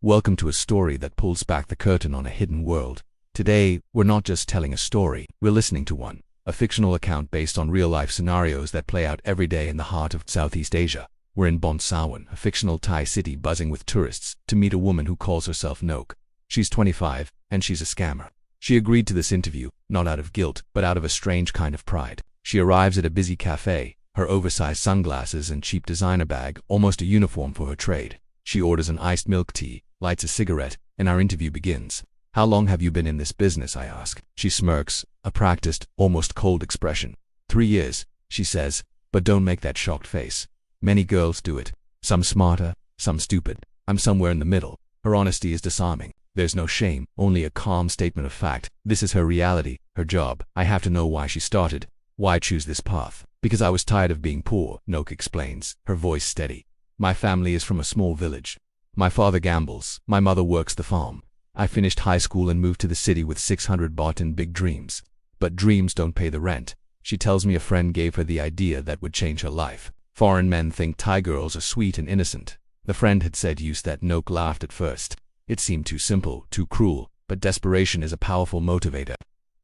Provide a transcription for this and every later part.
Welcome to a story that pulls back the curtain on a hidden world. Today, we're not just telling a story, we're listening to one. A fictional account based on real-life scenarios that play out every day in the heart of Southeast Asia. We're in Bangsawan, a fictional Thai city buzzing with tourists, to meet a woman who calls herself Nok. She's 25, and she's a scammer. She agreed to this interview, not out of guilt, but out of a strange kind of pride. She arrives at a busy cafe, her oversized sunglasses and cheap designer bag, almost a uniform for her trade. She orders an iced milk tea, lights a cigarette, and our interview begins. "How long have you been in this business?" I ask. She smirks, a practiced, almost cold expression. 3 years, she says, but don't make that shocked face. Many girls do it. Some smarter, some stupid. I'm somewhere in the middle. Her honesty is disarming. There's no shame, only a calm statement of fact. This is her reality, her job. I have to know why she started. Why choose this path? Because I was tired of being poor, Nok explains, her voice steady. My family is from a small village. My father gambles, my mother works the farm. I finished high school and moved to the city with 600 baht and big dreams. But dreams don't pay the rent. She tells me a friend gave her the idea that would change her life. Foreign men think Thai girls are sweet and innocent. The friend had said use that. Nok laughed at first. It seemed too simple, too cruel, but desperation is a powerful motivator.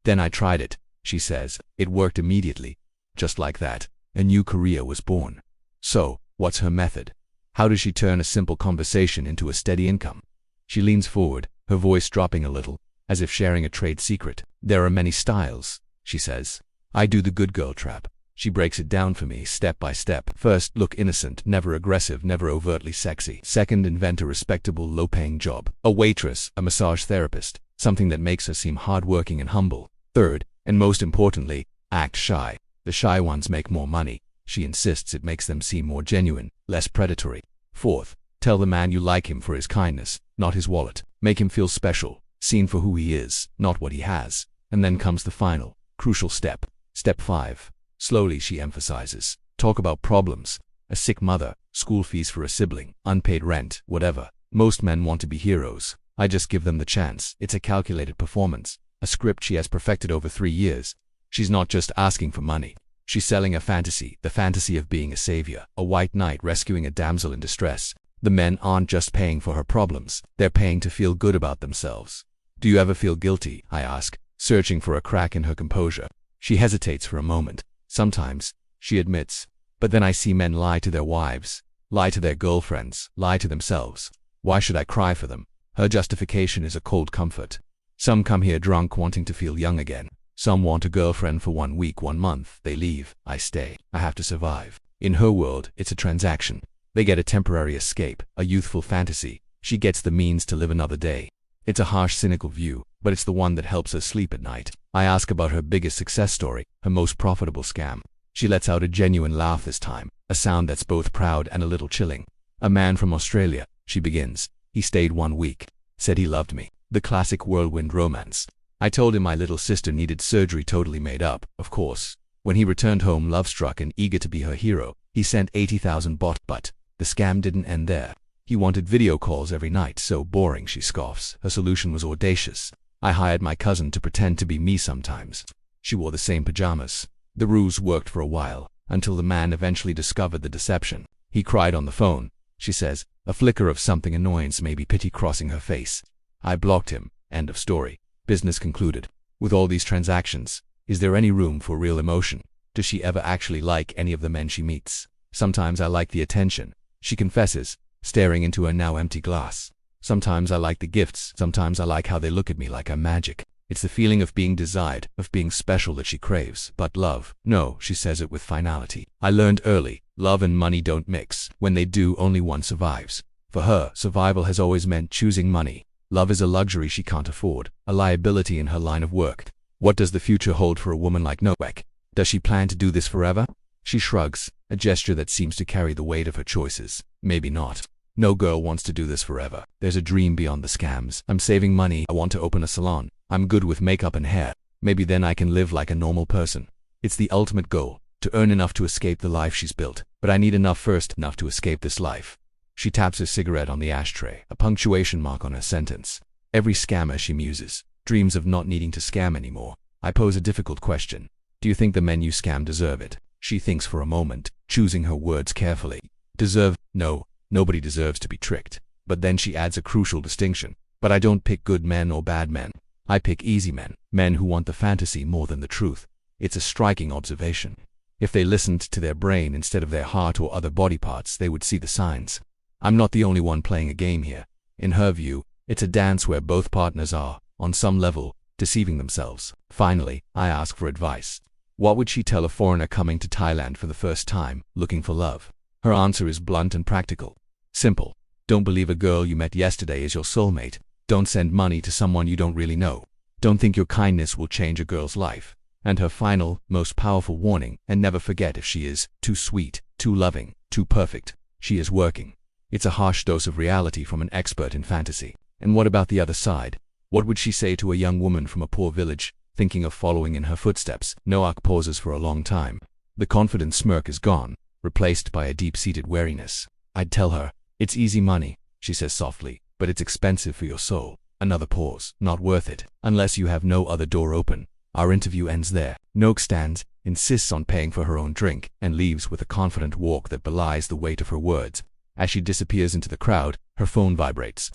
Then I tried it, she says. It worked immediately. Just like that, a new career was born. So, what's her method? How does she turn a simple conversation into a steady income? She leans forward, her voice dropping a little, as if sharing a trade secret. There are many styles, she says. I do the good girl trap. She breaks it down for me step by step. First, look innocent, never aggressive, never overtly sexy. Second, invent a respectable, low-paying job. A waitress, a massage therapist, something that makes her seem hardworking and humble. Third, and most importantly, act shy. The shy ones make more money. She insists it makes them seem more genuine, less predatory. Fourth, tell the man you like him for his kindness, not his wallet. Make him feel special, seen for who he is, not what he has. And then comes the final, crucial step. Step 5. Slowly, she emphasizes. Talk about problems. A sick mother, school fees for a sibling, unpaid rent, whatever. Most men want to be heroes. I just give them the chance. It's a calculated performance. A script she has perfected over 3 years. She's not just asking for money. She's selling a fantasy, the fantasy of being a savior, a white knight rescuing a damsel in distress. The men aren't just paying for her problems, they're paying to feel good about themselves. Do you ever feel guilty? I ask, searching for a crack in her composure. She hesitates for a moment. Sometimes, she admits. But then I see men lie to their wives, lie to their girlfriends, lie to themselves. Why should I cry for them? Her justification is a cold comfort. Some come here drunk wanting to feel young again. Some want a girlfriend for 1 week, 1 month. They leave. I stay. I have to survive. In her world, it's a transaction. They get a temporary escape, a youthful fantasy. She gets the means to live another day. It's a harsh, cynical view, but it's the one that helps her sleep at night. I ask about her biggest success story, her most profitable scam. She lets out a genuine laugh this time, a sound that's both proud and a little chilling. A man from Australia, she begins. He stayed 1 week. Said he loved me. The classic whirlwind romance. I told him my little sister needed surgery, totally made up, of course. When he returned home love-struck and eager to be her hero, he sent 80,000 baht, but the scam didn't end there. He wanted video calls every night. So boring, she scoffs. Her solution was audacious. I hired my cousin to pretend to be me sometimes. She wore the same pajamas. The ruse worked for a while, until the man eventually discovered the deception. He cried on the phone, she says, a flicker of something annoyance, maybe pity crossing her face. I blocked him. End of story. Business concluded. With all these transactions, is there any room for real emotion? Does she ever actually like any of the men she meets? Sometimes I like the attention, she confesses, staring into a now empty glass. Sometimes I like the gifts. Sometimes I like how they look at me like I'm magic. It's the feeling of being desired, of being special that she craves. But love, no, she says it with finality. I learned early, love and money don't mix. When they do, only one survives. For her, survival has always meant choosing money. Love is a luxury she can't afford, a liability in her line of work. What does the future hold for a woman like Nok? Does she plan to do this forever? She shrugs, a gesture that seems to carry the weight of her choices. Maybe not. No girl wants to do this forever. There's a dream beyond the scams. I'm saving money. I want to open a salon. I'm good with makeup and hair. Maybe then I can live like a normal person. It's the ultimate goal, to earn enough to escape the life she's built. But I need enough first, enough to escape this life. She taps her cigarette on the ashtray, a punctuation mark on her sentence. Every scammer, she muses, dreams of not needing to scam anymore. I pose a difficult question. Do you think the men you scam deserve it? She thinks for a moment, choosing her words carefully. Deserve? No, nobody deserves to be tricked. But then she adds a crucial distinction. But I don't pick good men or bad men. I pick easy men, men who want the fantasy more than the truth. It's a striking observation. If they listened to their brain instead of their heart or other body parts, they would see the signs. I'm not the only one playing a game here. In her view, it's a dance where both partners are, on some level, deceiving themselves. Finally, I ask for advice. What would she tell a foreigner coming to Thailand for the first time, looking for love? Her answer is blunt and practical. Simple. Don't believe a girl you met yesterday is your soulmate. Don't send money to someone you don't really know. Don't think your kindness will change a girl's life. And her final, most powerful warning, and never forget if she is too sweet, too loving, too perfect, she is working. It's a harsh dose of reality from an expert in fantasy. And what about the other side? What would she say to a young woman from a poor village, thinking of following in her footsteps? Noak pauses for a long time. The confident smirk is gone, replaced by a deep-seated wariness. I'd tell her, it's easy money, she says softly, but it's expensive for your soul. Another pause. Not worth it, unless you have no other door open. Our interview ends there. Noak stands, insists on paying for her own drink, and leaves with a confident walk that belies the weight of her words. As she disappears into the crowd, her phone vibrates.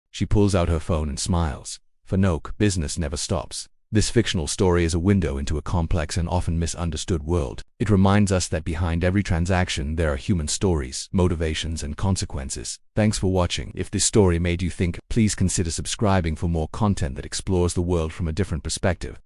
She pulls out her phone and smiles. For Noak, business never stops. This fictional story is a window into a complex and often misunderstood world. It reminds us that behind every transaction there are human stories, motivations, and consequences. Thanks for watching. If this story made you think, please consider subscribing for more content that explores the world from a different perspective.